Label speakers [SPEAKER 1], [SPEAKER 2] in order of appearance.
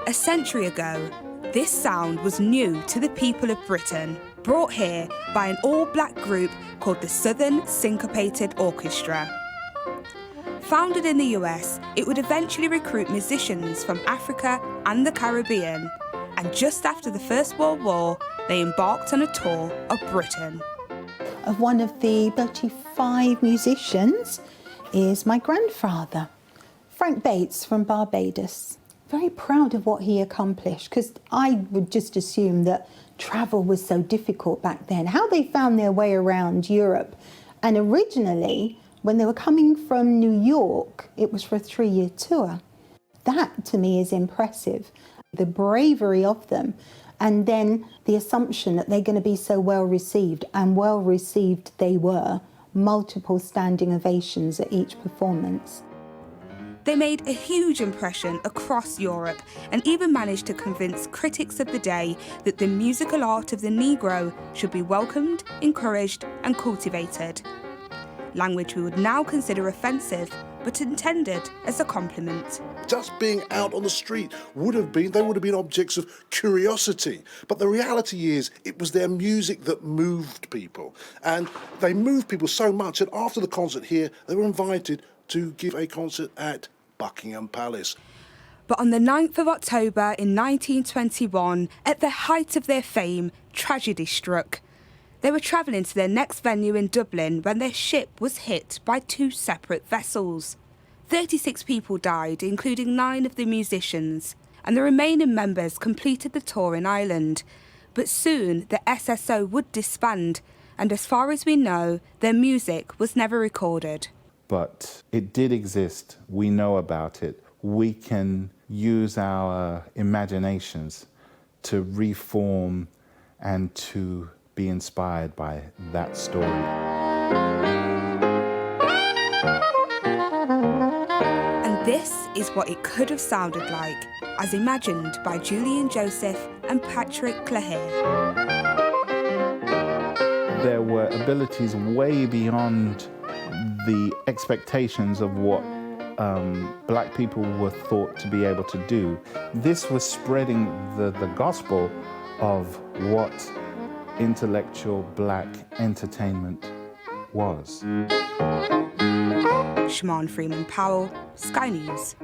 [SPEAKER 1] A century ago, this sound was new to the people of Britain, brought here by an all-black group called the Southern Syncopated Orchestra. Founded in the US, it would eventually recruit musicians from Africa and the Caribbean, and just after the First World War, they embarked on a tour of Britain.
[SPEAKER 2] Of one of the 35 musicians is my grandfather, Frank Bates from Barbados. Very proud of what he accomplished, because I would just assume that travel was so difficult back then. How they found their way around Europe. And originally, when they were coming from New York, it was for a 3-year tour. That, to me, is impressive. The bravery of them, and then the assumption that they're going to be so well received, and well received they were. Multiple standing ovations at each performance.
[SPEAKER 1] They made a huge impression across Europe and even managed to convince critics of the day that the musical art of the Negro should be welcomed, encouraged and cultivated. Language we would now consider offensive, but intended as a compliment.
[SPEAKER 3] Just being out on the street they would have been objects of curiosity. But the reality is, it was their music that moved people. And they moved people so much that after the concert here, they were invited to give a concert at Buckingham Palace.
[SPEAKER 1] But on the 9th of October in 1921, at the height of their fame, tragedy struck. They were travelling to their next venue in Dublin when their ship was hit by 2 separate vessels. 36 people died, including 9 of the musicians, and the remaining members completed the tour in Ireland. But soon the SSO would disband, and as far as we know, their music was never recorded.
[SPEAKER 4] But it did exist, we know about it. We can use our imaginations to reform and to be inspired by that story.
[SPEAKER 1] And this is what it could have sounded like, as imagined by Julian Joseph and Patrick Clahere.
[SPEAKER 4] There were abilities way beyond the expectations of what black people were thought to be able to do. This was spreading the gospel of what intellectual black entertainment was.
[SPEAKER 1] Shamaan Freeman-Powell, Sky News.